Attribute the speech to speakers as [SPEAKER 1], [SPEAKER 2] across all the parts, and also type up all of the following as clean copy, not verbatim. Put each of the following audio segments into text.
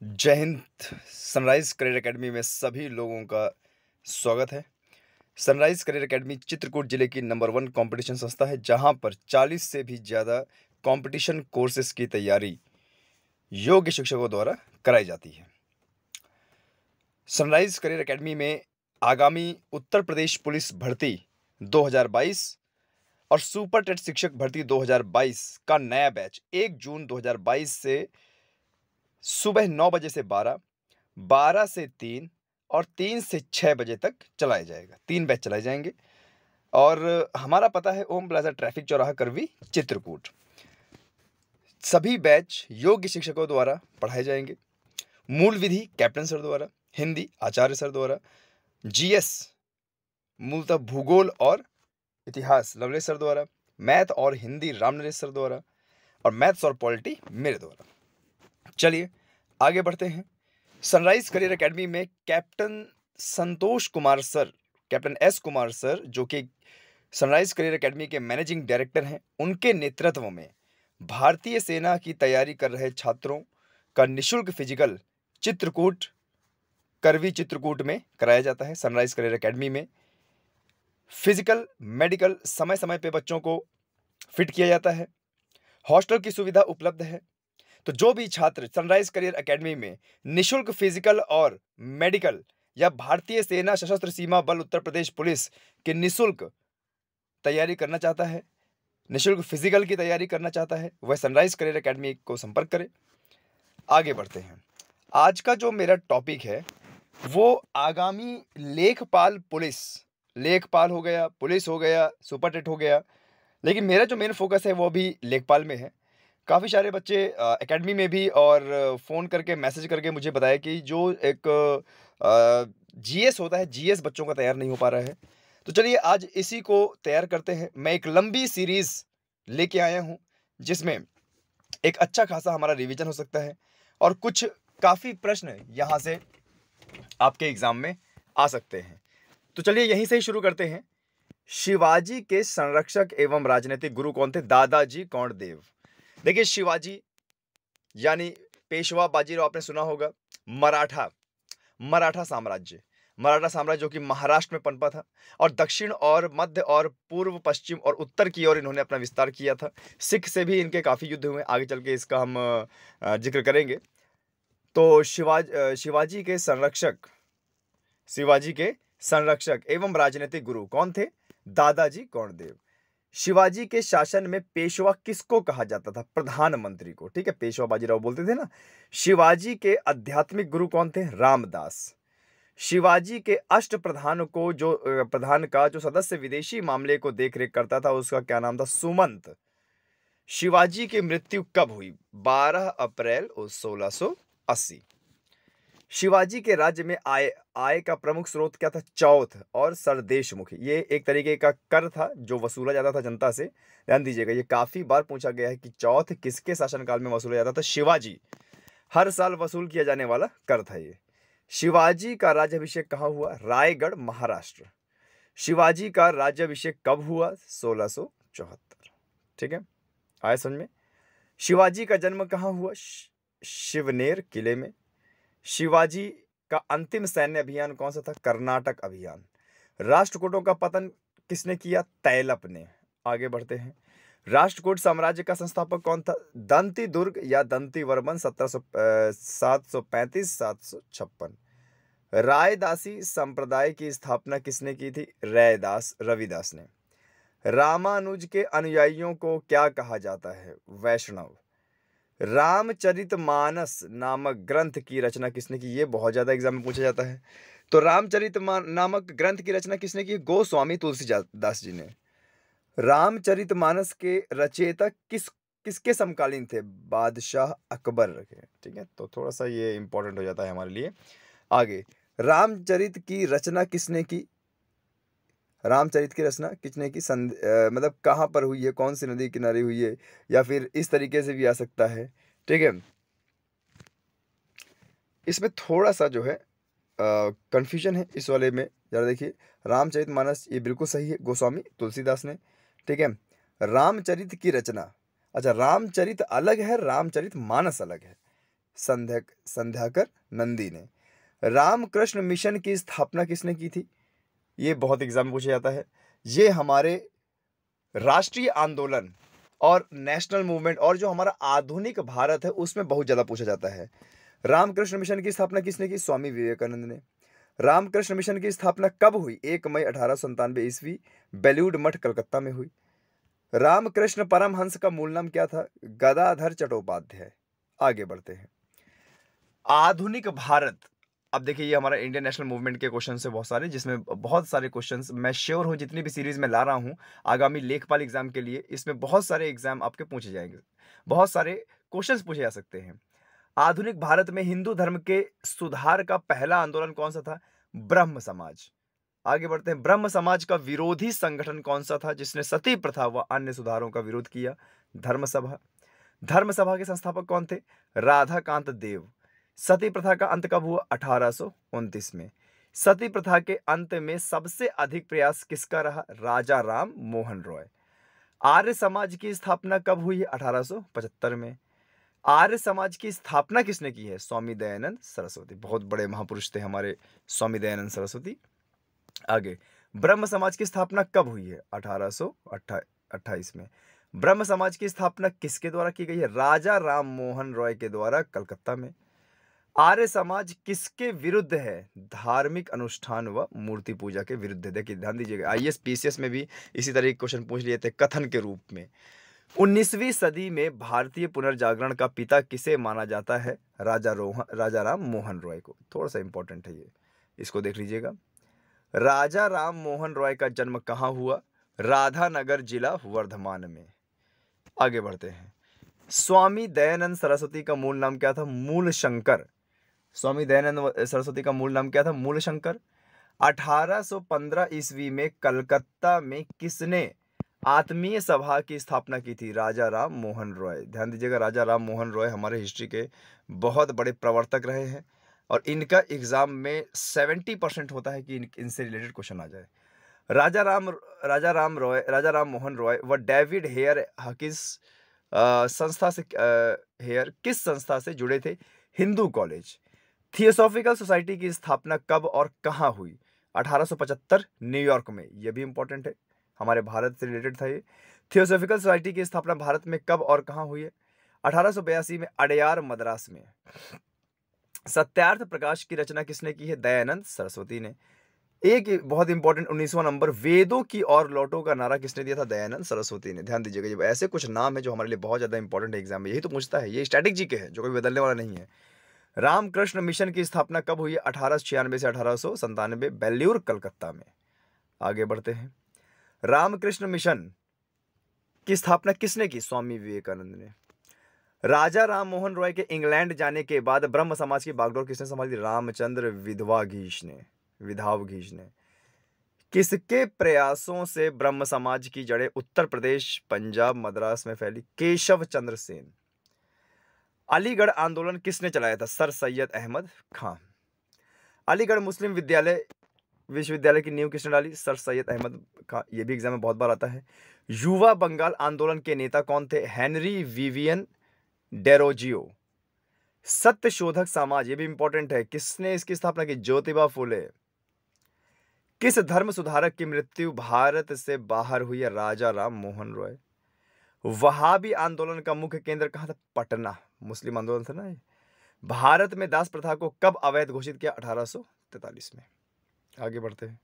[SPEAKER 1] जय Hind. Sunrise career academy में सभी लोगों का स्वागत है। सनराइज करियर एकेडमी चित्रकूट जिले की नंबर 1 कंपटीशन संस्था है, जहां पर 40 से भी ज़्यादा कंपटीशन कोर्सेज की तैयारी योग्य शिक्षकों द्वारा कराई जाती है। सनराइज करियर एकेडमी में आगामी उत्तर प्रदेश पुलिस भर्ती 2022 और सुपर टेट शिक्षक भर्ती 2022 का नया बैच 1 जून 2022 से सुबह 9 बजे से 12, 12 से 3 और 3 से 6 बजे तक चलाया जाएगा। 3 बैच चलाए जाएंगे और हमारा पता है ओम प्लाजा ट्रैफिक चौराहा करवी चित्रकूट। सभी बैच योग्य शिक्षकों द्वारा पढ़ाए जाएंगे। मूल विधि कैप्टन सर द्वारा, हिंदी आचार्य सर द्वारा, जीएस मूलतः भूगोल और इतिहास लवलेश सर द्वारा, मैथ और हिंदी रामनरेश सर द्वारा और मैथ्स और पॉलिटी मेरे द्वारा। चलिए आगे बढ़ते हैं। सनराइज करियर एकेडमी में captain Santosh Kumar sir, captain S Kumar sir, जो कि सनराइज करियर एकेडमी के मैनेजिंग डायरेक्टर हैं, उनके नेतृत्व में भारतीय सेना की तैयारी कर रहे छात्रों का निःशुल्क फिजिकल चित्रकूट करवी चित्रकूट में कराया जाता है। सनराइज करियर एकेडमी में फिजिकल मेडिकल समय समय पे बच्चों को फिट किया जाता है। हॉस्टल की सुविधा उपलब्ध है। तो जो भी छात्र सनराइज करियर एकेडमी में निःशुल्क फिजिकल और मेडिकल या भारतीय सेना सशस्त्र सीमा बल उत्तर प्रदेश पुलिस की निःशुल्क तैयारी करना चाहता है, निःशुल्क फिजिकल की तैयारी करना चाहता है, वह सनराइज करियर एकेडमी को संपर्क करे। आगे बढ़ते हैं। आज का जो मेरा टॉपिक है वो आगामी लेखपाल पुलिस, लेखपाल हो गया, पुलिस हो गया, सुपर टेट हो गया, लेकिन मेरा जो मेन फोकस है वो भी लेखपाल में है। काफ़ी सारे बच्चे एकेडमी में भी और फ़ोन करके मैसेज करके मुझे बताया कि जो एक जीएस होता है, जीएस बच्चों का तैयार नहीं हो पा रहा है। तो चलिए आज इसी को तैयार करते हैं। मैं एक लंबी सीरीज़ लेके आया हूँ, जिसमें एक अच्छा खासा हमारा रिवीजन हो सकता है और कुछ काफ़ी प्रश्न यहाँ से आपके एग्ज़ाम में आ सकते हैं। तो चलिए यहीं से ही शुरू करते हैं। शिवाजी के संरक्षक एवं राजनीतिक गुरु कौन थे? दादाजी कौंडदेव। देखिए, शिवाजी यानी पेशवा बाजीराव आपने सुना होगा। मराठा साम्राज्य, मराठा साम्राज्य जो कि महाराष्ट्र में पनपा था और दक्षिण और मध्य और पूर्व पश्चिम और उत्तर की ओर इन्होंने अपना विस्तार किया था। सिख से भी इनके काफ़ी युद्ध हुए, आगे चल के इसका हम जिक्र करेंगे। तो शिवाजी के संरक्षक एवं राजनीतिक गुरु कौन थे? दादाजी कौंडदेव। शिवाजी के शासन में पेशवा किसको कहा जाता था? प्रधानमंत्री को। ठीक है, पेशवा बाजीराव बोलते थे ना। शिवाजी के आध्यात्मिक गुरु कौन थे? रामदास। शिवाजी के अष्ट प्रधान को जो प्रधान का जो सदस्य विदेशी मामले को देखरेख करता था, उसका क्या नाम था? सुमंत। शिवाजी की मृत्यु कब हुई? 12 अप्रैल 1680। शिवाजी के राज्य में आय का प्रमुख स्रोत क्या था? चौथ और सरदेशमुखी। ये एक तरीके का कर था जो वसूला जाता था जनता से। ध्यान दीजिएगा, ये काफी बार पूछा गया है कि चौथ किसके शासनकाल में वसूला जाता था? शिवाजी। हर साल वसूल किया जाने वाला कर था ये। शिवाजी का राज्याभिषेक कहाँ हुआ? रायगढ़, महाराष्ट्र। शिवाजी का राज्याभिषेक कब हुआ? 1674। ठीक है, आया समझ में? शिवाजी का जन्म कहाँ हुआ? शिवनेर किले में। शिवाजी का अंतिम सैन्य अभियान कौन सा था? कर्नाटक अभियान। राष्ट्रकूटों का पतन किसने किया? तैलप ने। आगे बढ़ते हैं। राष्ट्रकूट साम्राज्य का संस्थापक कौन था? दंती दुर्ग या दंती वर्मन 735-756। रायदासी संप्रदाय की स्थापना किसने की थी? रविदास ने। रामानुज के अनुयायियों को क्या कहा जाता है? वैष्णव। रामचरितमानस नामक ग्रंथ की रचना किसने की? ये बहुत ज्यादा एग्जाम में पूछा जाता है। तो नामक ग्रंथ की रचना किसने की? गोस्वामी तुलसीदास जी ने। रामचरितमानस के रचयिता किसके समकालीन थे? बादशाह अकबर के। ठीक है, तो थोड़ा सा ये इंपॉर्टेंट हो जाता है हमारे लिए। आगे, रामचरित की रचना किसने की? रामचरित की रचना किसने की? मतलब कहाँ पर हुई है, कौन सी नदी किनारे हुई है, या फिर इस तरीके से भी आ सकता है। ठीक है, इसमें थोड़ा सा जो है कंफ्यूजन है इस वाले में। जरा देखिए, रामचरितमानस ये बिल्कुल सही है, गोस्वामी तुलसीदास ने। ठीक है, रामचरित की रचना, अच्छा रामचरित अलग है, रामचरित मानस अलग है। संध्याकर नंदी ने। रामकृष्ण मिशन की स्थापना किसने की थी? ये बहुत एग्जाम में पूछा जाता है। ये हमारे राष्ट्रीय आंदोलन और नेशनल मूवमेंट और जो हमारा आधुनिक भारत है उसमें बहुत ज्यादा पूछा जाता है। रामकृष्ण मिशन की स्थापना किसने की? स्वामी विवेकानंद ने। रामकृष्ण मिशन की स्थापना कब हुई? 1 मई 1897 ईस्वी, बेलूड़ मठ कलकत्ता में हुई। रामकृष्ण परमहंस का मूल नाम क्या था? गदाधर चट्टोपाध्याय। आगे बढ़ते हैं। आधुनिक भारत। अब देखिए ये हमारा इंडियन नेशनल मूवमेंट के क्वेश्चन है बहुत सारे, जिसमें बहुत सारे क्वेश्चंस मैं श्योर हूं जितनी भी सीरीज में ला रहा हूं आगामी लेखपाल एग्जाम के लिए, इसमें बहुत सारे एग्जाम आपके पूछे जाएंगे, बहुत सारे क्वेश्चंस पूछे जा सकते हैं। आधुनिक भारत में हिंदू धर्म के सुधार का पहला आंदोलन कौन सा था? ब्रह्म समाज। आगे बढ़ते हैं। ब्रह्म समाज का विरोधी संगठन कौन सा था जिसने सती प्रथा व अन्य सुधारों का विरोध किया? धर्म सभा। धर्म सभा के संस्थापक कौन थे? राधाकांत देव। सती प्रथा का अंत कब हुआ? 1829 में। सती प्रथा के अंत में सबसे अधिक प्रयास किसका रहा? राजा राम मोहन रॉय। आर्य समाज की स्थापना कब हुई है? 1875 में। आर्य समाज की स्थापना किसने की है? स्वामी दयानंद सरस्वती। बहुत बड़े महापुरुष थे हमारे स्वामी दयानंद सरस्वती। आगे, ब्रह्म समाज की स्थापना कब हुई है? 1828 में। ब्रह्म समाज की स्थापना किसके द्वारा की गई है? राजा राम मोहन रॉय के द्वारा कलकत्ता में। आर्य समाज किसके विरुद्ध है? धार्मिक अनुष्ठान व मूर्ति पूजा के विरुद्ध है। देखिए ध्यान दीजिएगा, आईएएस पीसीएस में भी इसी तरह के क्वेश्चन पूछ लिए थे कथन के रूप में। 19वीं सदी में भारतीय पुनर्जागरण का पिता किसे माना जाता है? राजा राम मोहन रॉय को। थोड़ा सा इंपॉर्टेंट है ये, इसको देख लीजिएगा। राजा राम मोहन रॉय का जन्म कहाँ हुआ? राधानगर जिला वर्धमान में। आगे बढ़ते हैं। स्वामी दयानंद सरस्वती का मूल नाम क्या था? मूल शंकर। स्वामी दयानंद सरस्वती का मूल नाम क्या था? मूल शंकर। 1815 ईस्वी में कलकत्ता में किसने आत्मीय सभा की स्थापना की थी? राजा राम मोहन रॉय। ध्यान दीजिएगा, राजा राम मोहन रॉय हमारे हिस्ट्री के बहुत बड़े प्रवर्तक रहे हैं और इनका एग्जाम में 70% होता है कि इनसे रिलेटेड क्वेश्चन आ जाए। राजा राम मोहन रॉय व डेविड हेयर हकिस संस्था से हेयर किस संस्था से जुड़े थे? हिंदू कॉलेज। थियोसॉफिकल सोसाइटी की स्थापना कब और कहां हुई? 1875 न्यूयॉर्क में। यह भी इंपॉर्टेंट है, हमारे भारत से रिलेटेड था ये। थियोसॉफिकल सोसाइटी की स्थापना भारत में कब और कहां हुई है? 1882 में अडयार मद्रास में। सत्यार्थ प्रकाश की रचना किसने की है? दयानंद सरस्वती ने। एक बहुत इंपॉर्टेंट 19वां नंबर, वेदों की ओर लौटो का नारा किसने दिया था? दयानंद सरस्वती ने। ध्यान दीजिएगा, जब ऐसे कुछ नाम है जो हमारे लिए बहुत ज्यादा इंपॉर्टेंट है एग्जाम में, यही तो पूछता है, ये स्टैटिक जीके है जो कभी बदलने वाला नहीं है। रामकृष्ण मिशन की स्थापना कब हुई? 1896 से 1897, बेल्लूर कलकत्ता में। आगे बढ़ते हैं। रामकृष्ण मिशन की स्थापना किसने की? स्वामी विवेकानंद ने। राजा राम मोहन रॉय के इंग्लैंड जाने के बाद ब्रह्म समाज की बागडोर किसने संभाली? रामचंद्र विधावघीश ने। किसके प्रयासों से ब्रह्म समाज की जड़ें उत्तर प्रदेश, पंजाब, मद्रास में फैली? केशव चंद्र सेन। अलीगढ़ आंदोलन किसने चलाया था? सर सैयद अहमद खान। अलीगढ़ मुस्लिम विश्वविद्यालय की नींव किसने डाली? सर सैयद अहमद खान। ये भी एग्जाम में बहुत बार आता है। युवा बंगाल आंदोलन के नेता कौन थे? Henry Vivian Derozio. सत्य शोधक समाज, ये भी इंपॉर्टेंट है, किसने इसकी स्थापना की? ज्योतिबा फुले। किस धर्म सुधारक की मृत्यु भारत से बाहर हुई है? राजा राम मोहन रॉय। वहाबी आंदोलन का मुख्य केंद्र कहां था? पटना। मुस्लिम आंदोलन था ना ये। भारत में दास प्रथा को कब अवैध घोषित किया? 1843 में। आगे बढ़ते हैं।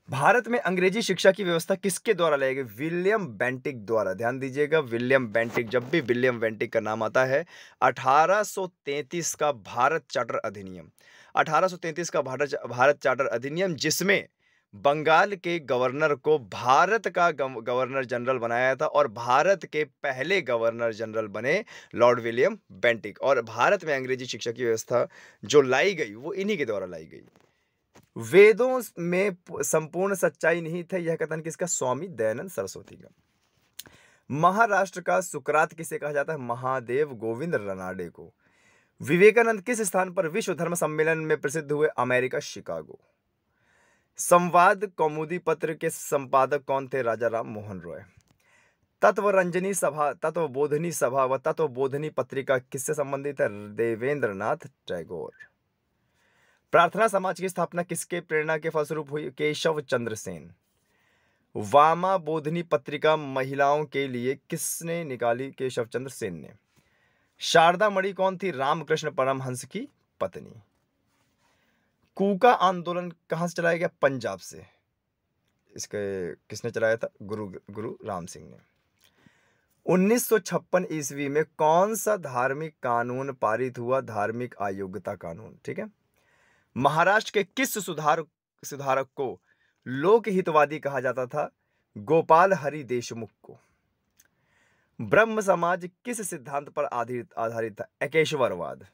[SPEAKER 1] भारत में अंग्रेजी शिक्षा की व्यवस्था किसके द्वारा लाई गई? विलियम बेंटिक द्वारा। ध्यान दीजिएगा, विलियम बेंटिक। जब भी विलियम बेंटिक का नाम आता है, 1833 का भारत चार्टर अधिनियम, 1833 का भारत चार्टर अधिनियम, जिसमें बंगाल के गवर्नर को भारत का गवर्नर जनरल बनाया था और भारत के पहले गवर्नर जनरल बने लॉर्ड विलियम बेंटिक। और भारत में अंग्रेजी शिक्षा की व्यवस्था जो लाई गई वो इन्हीं के द्वारा लाई गई। वेदों में संपूर्ण सच्चाई नहीं थे, यह कथन किसका? स्वामी दयानंद सरस्वती का। महाराष्ट्र का सुकरात किसे कहा जाता है? महादेव गोविंद रनाडे को। विवेकानंद किस स्थान पर विश्व धर्म सम्मेलन में प्रसिद्ध हुए? America, Chicago. संवाद कौमुदी पत्र के संपादक कौन थे? राजा राम मोहन रॉय। तत्वरंजनी सभा, तत्वबोधिनी सभा व तत्वबोधिनी पत्रिका किससे संबंधित है? देवेंद्रनाथ टैगोर। प्रार्थना समाज की स्थापना किसके प्रेरणा के फलस्वरूप हुई? केशव चंद्र सेन। वामा बोधिनी पत्रिका महिलाओं के लिए किसने निकाली? केशव चंद्र सेन ने। शारदा मणि कौन थी? रामकृष्ण परमहंस की पत्नी। कूका आंदोलन कहां से चलाया गया? पंजाब से। इसके किसने चलाया था? गुरु राम सिंह ने। 1956 ईस्वी में कौन सा धार्मिक कानून पारित हुआ? धार्मिक अयोग्यता कानून। ठीक है। महाराष्ट्र के किस सुधारक को लोकहितवादी कहा जाता था? गोपाल हरि देशमुख को। ब्रह्म समाज किस सिद्धांत पर आधारित था? एकेश्वरवाद।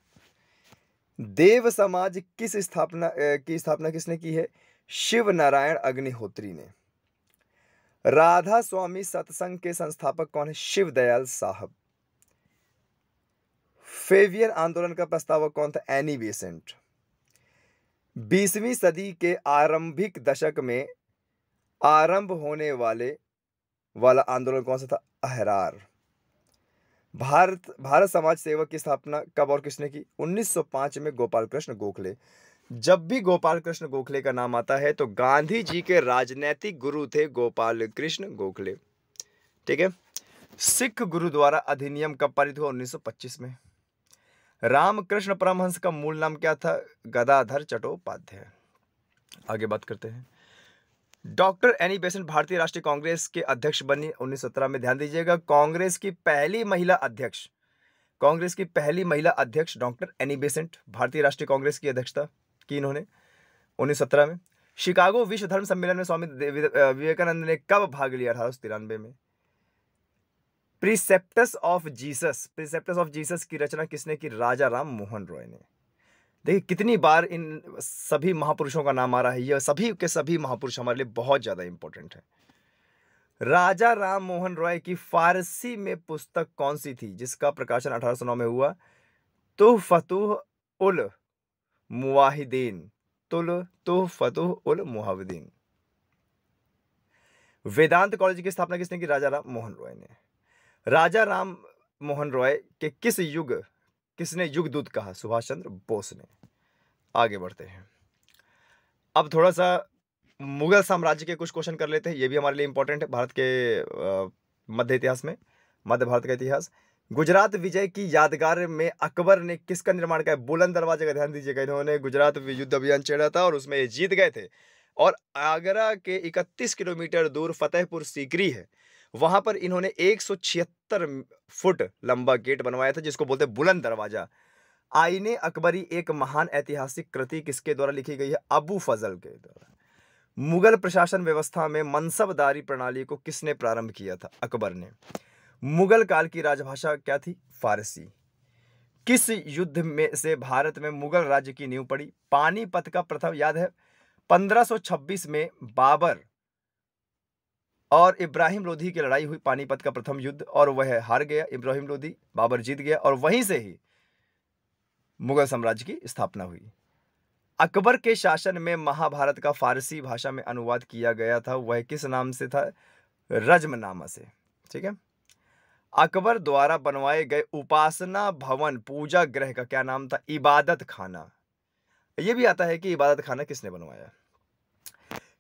[SPEAKER 1] देव समाज की स्थापना किसने की है? शिव नारायण अग्निहोत्री ने। राधा स्वामी सत्संग के संस्थापक कौन है? शिव दयाल साहब। फेवियर आंदोलन का प्रस्तावक कौन था? Annie Besant. 20वीं सदी के आरंभिक दशक में आरंभ होने वाला आंदोलन कौन सा था? अहरार। भारत समाज सेवा की स्थापना कब और किसने की? 1905 में गोपाल कृष्ण गोखले। जब भी गोपाल कृष्ण गोखले का नाम आता है तो गांधी जी के राजनैतिक गुरु थे गोपाल कृष्ण गोखले। ठीक है। सिख गुरुद्वारा अधिनियम कब पारित हुआ? 1925 में। रामकृष्ण परमहंस का मूल नाम क्या था? गदाधर चट्टोपाध्याय। आगे बात करते हैं। डॉक्टर एनी बेसेंट भारतीय राष्ट्रीय कांग्रेस के अध्यक्ष बनी 1917 में। ध्यान दीजिएगा, कांग्रेस की पहली महिला अध्यक्ष डॉक्टर एनी बेसेंट भारतीय राष्ट्रीय कांग्रेस की अध्यक्षता की इन्होंने 1917 में। शिकागो विश्व धर्म सम्मेलन में स्वामी विवेकानंद ने कब भाग लिया? 1893 में। प्रिसेप्टस ऑफ जीसस की रचना किसने की? राजा राम मोहन रॉय ने। देखिए कितनी बार इन सभी महापुरुषों का नाम आ रहा है। ये सभी के सभी महापुरुष हमारे लिए बहुत ज्यादा इंपॉर्टेंट है। राजा राम मोहन रॉय की फारसी में पुस्तक कौन सी थी जिसका प्रकाशन 1809 में हुआ? तुहफतुह उल मुहाविदीन। वेदांत कॉलेज की स्थापना किसने की? राजा राम मोहन रॉय ने। राजा राम मोहन रॉय के किसने युगदूत कहा? सुभाष चंद्र बोस ने। आगे बढ़ते हैं। अब थोड़ा सा मुगल साम्राज्य के कुछ क्वेश्चन कर लेते हैं। ये भी हमारे लिए इंपॉर्टेंट है भारत के मध्य भारत का इतिहास। गुजरात विजय की यादगार में अकबर ने किसका निर्माण किया? बुलंद दरवाजे का। ध्यान दीजिएगा, इन्होंने गुजरात युद्ध अभियान छेड़ा था और उसमें ये जीत गए थे। और आगरा के 31 किलोमीटर दूर फतेहपुर सीकरी है, वहां पर इन्होंने 176 फुट लंबा गेट बनवाया था जिसको बोलते बुलंद दरवाजा। आईने अकबरी एक महान ऐतिहासिक कृति किसके द्वारा लिखी गई है? अबू फजल के द्वारा। मुगल प्रशासन व्यवस्था में मनसबदारी प्रणाली को किसने प्रारंभ किया था? अकबर ने। मुगल काल की राजभाषा क्या थी? फारसी। किस युद्ध में से भारत में मुगल राज्य की नींव पड़ी? पानीपत का प्रथम, याद है 1526 में बाबर और इब्राहिम लोधी की लड़ाई हुई, पानीपत का प्रथम युद्ध, और वह हार गया इब्राहिम लोधी, बाबर जीत गया और वहीं से ही मुगल साम्राज्य की स्थापना हुई। अकबर के शासन में महाभारत का फारसी भाषा में अनुवाद किया गया था, वह किस नाम से था? रज्मनामा से। ठीक है। अकबर द्वारा बनवाए गए उपासना भवन पूजा गृह का क्या नाम था? इबादत खाना। यह भी आता है कि इबादत खाना किसने बनवाया?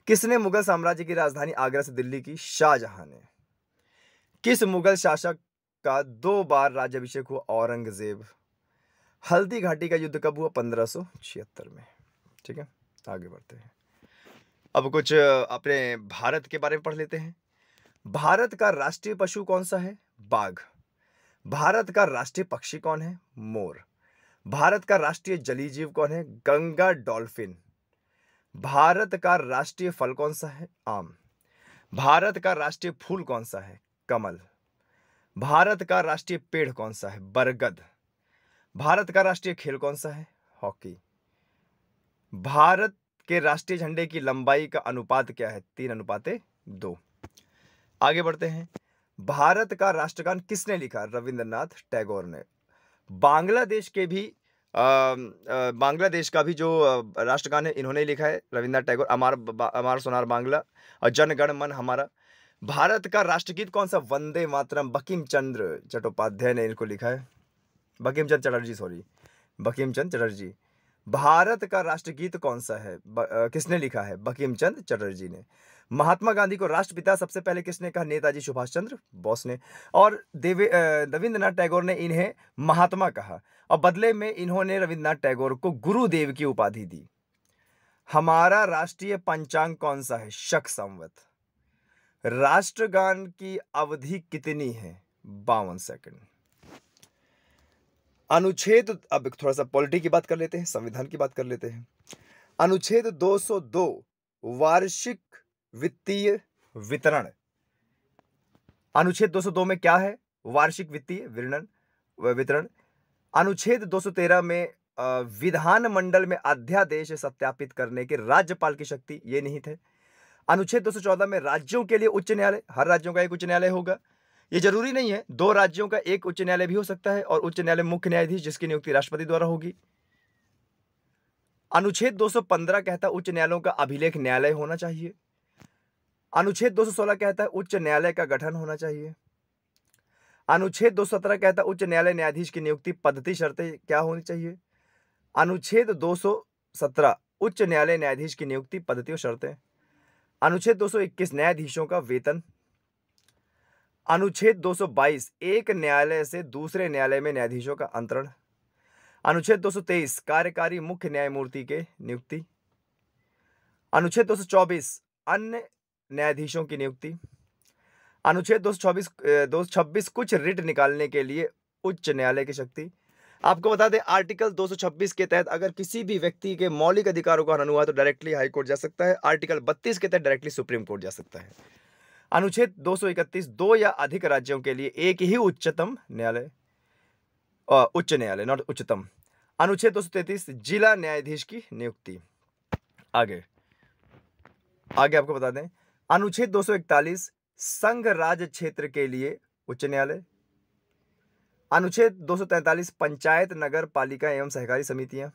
[SPEAKER 1] किसने मुगल साम्राज्य की राजधानी आगरा से दिल्ली की? शाहजहां ने। किस मुगल शासक का 2 बार राज्याभिषेक हुआ? औरंगजेब। हल्दी घाटी का युद्ध कब हुआ? 1576 में। ठीक है। आगे बढ़ते हैं। अब कुछ अपने भारत के बारे में पढ़ लेते हैं। भारत का राष्ट्रीय पशु कौन सा है? बाघ। भारत का राष्ट्रीय पक्षी कौन है? मोर। भारत का राष्ट्रीय जलीय जीव कौन है? गंगा डॉल्फिन। भारत का राष्ट्रीय फल कौन सा है? आम। भारत का राष्ट्रीय फूल कौन सा है? कमल। भारत का राष्ट्रीय पेड़ कौन सा है? बरगद। भारत का राष्ट्रीय खेल कौन सा है? हॉकी। भारत के राष्ट्रीय झंडे की लंबाई का अनुपात क्या है? 3:2। आगे बढ़ते हैं। भारत का राष्ट्रगान किसने लिखा? रविंद्रनाथ टैगोर ने। बांग्लादेश का भी जो राष्ट्रगान है इन्होंने लिखा है, रविंद्रनाथ टैगोर। अमार सोनार बांग्ला और जन गण मन हमारा। भारत का राष्ट्रगीत कौन सा? वंदे मातरम। बंकिम चंद्र चट्टोपाध्याय ने इनको लिखा है। बंकिम चंद्र चटर्जी, सॉरी, बंकिम चंद्र चटर्जी। भारत का राष्ट्रगीत कौन सा है? किसने लिखा है? बंकिम चंद्र चटर्जी ने। महात्मा गांधी को राष्ट्रपिता सबसे पहले किसने कहा? नेताजी सुभाष चंद्र बोस ने। और रविंद्रनाथ टैगोर ने इन्हें महात्मा कहा और बदले में इन्होंने रविंद्रनाथ टैगोर को गुरुदेव की उपाधि दी। हमारा राष्ट्रीय पंचांग कौन सा है? शक संवत। राष्ट्रगान की अवधि कितनी है? 52 सेकंड। अनुच्छेद, अब थोड़ा सा पॉलिटी की बात कर लेते हैं, संविधान की बात कर लेते हैं। अनुच्छेद 202 वार्षिक वित्तीय वितरण। अनुच्छेद 202 में क्या है? वार्षिक वित्तीय वितरण। अनुच्छेद 213 में विधानमंडल में अध्यादेश सत्यापित करने के राज्यपाल की शक्ति, ये निहित है। अनुच्छेद 214 में राज्यों के लिए उच्च न्यायालय, हर राज्यों का एक उच्च न्यायालय होगा। ये जरूरी नहीं है, 2 राज्यों का एक उच्च न्यायालय भी हो सकता है, और उच्च न्यायालय मुख्य न्यायाधीश जिसकी नियुक्ति राष्ट्रपति द्वारा होगी। अनुच्छेद 215 कहता है उच्च न्यायालयों का अभिलेख न्यायालय होना चाहिए। अनुच्छेद 216 कहता है उच्च न्यायालय का गठन होना चाहिए। अनुच्छेद 217 कहता है उच्च न्यायालय न्यायाधीश की नियुक्ति पद्धति शर्तें क्या होनी चाहिए। अनुच्छेद 217 उच्च न्यायालय न्यायाधीश की नियुक्ति पद्धति और शर्तें। अनुच्छेद 221 न्यायाधीशों का वेतन। अनुच्छेद 222 एक न्यायालय से दूसरे न्यायालय में न्यायाधीशों का अंतरण। अनुच्छेद 223 कार्यकारी मुख्य न्यायमूर्ति के नियुक्ति। अनुच्छेद 224 अन्य न्यायाधीशों की नियुक्ति। अनुच्छेद 226 कुछ रिट निकालने के लिए उच्च न्यायालय की शक्ति। आपको बता दें, आर्टिकल 226 के तहत अगर किसी भी व्यक्ति के मौलिक अधिकारों का हनन हुआ तो डायरेक्टली हाई कोर्ट जा सकता है। आर्टिकल 32 के तहत डायरेक्टली सुप्रीम कोर्ट जा सकता है। अनुच्छेद 231 2 या अधिक राज्यों के लिए एक ही उच्चतम न्यायालय, उच्च न्यायालय, नॉट उच्चतम। अनुच्छेद 233 जिला न्यायाधीश की नियुक्ति। आगे आपको बता दें, अनुच्छेद 241 संघ राज्य क्षेत्र के लिए उच्च न्यायालय। अनुच्छेद 243 पंचायत नगर पालिका एवं सहकारी समितियां।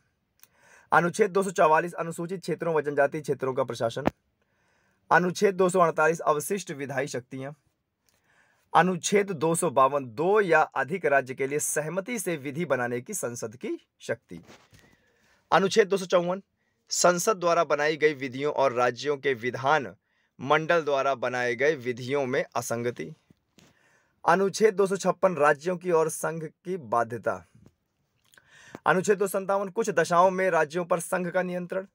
[SPEAKER 1] अनुच्छेद 244 अनुसूचित क्षेत्रों व जनजातीय क्षेत्रों का प्रशासन। अनुच्छेद 248 अवशिष्ट विधायी शक्तियां। अनुच्छेद 252 2 या अधिक राज्य के लिए सहमति से विधि बनाने की संसद की शक्ति। अनुच्छेद 254 संसद द्वारा बनाई गई विधियों और राज्यों के विधान मंडल द्वारा बनाए गए विधियों में असंगति। अनुच्छेद 256 राज्यों की और संघ की बाध्यता। अनुच्छेद 257 कुछ दशाओं में राज्यों पर संघ का नियंत्रण।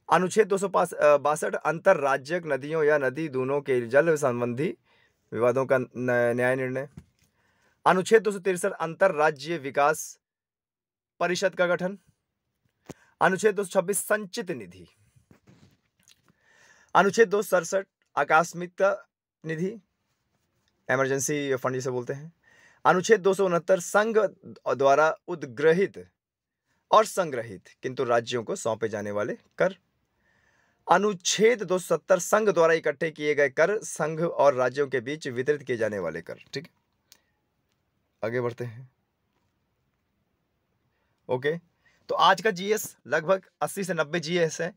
[SPEAKER 1] अनुच्छेद 262 अंतरराज्यिक नदियों या नदी दूनों के जल संबंधी विवादों का न्याय निर्णय। अनुच्छेद 263 अंतरराज्यीय विकास परिषद का गठन। अनुच्छेद 226 संचित निधि। अनुच्छेद 267 आकस्मिक निधि, इमरजेंसी फंड जिसे बोलते हैं। अनुच्छेद 269 संघ द्वारा उद्ग्रहित और संग्रहित किंतु राज्यों को सौंपे जाने वाले कर। अनुच्छेद 270 संघ द्वारा इकट्ठे किए गए कर संघ और राज्यों के बीच वितरित किए जाने वाले कर। ठीक है, आगे बढ़ते हैं। ओके, तो आज का जीएस लगभग 80 से 90 जीएस है,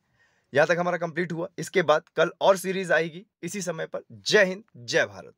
[SPEAKER 1] यहां तक हमारा कंप्लीट हुआ। इसके बाद कल और सीरीज आएगी इसी समय पर। जय हिंद, जय भारत।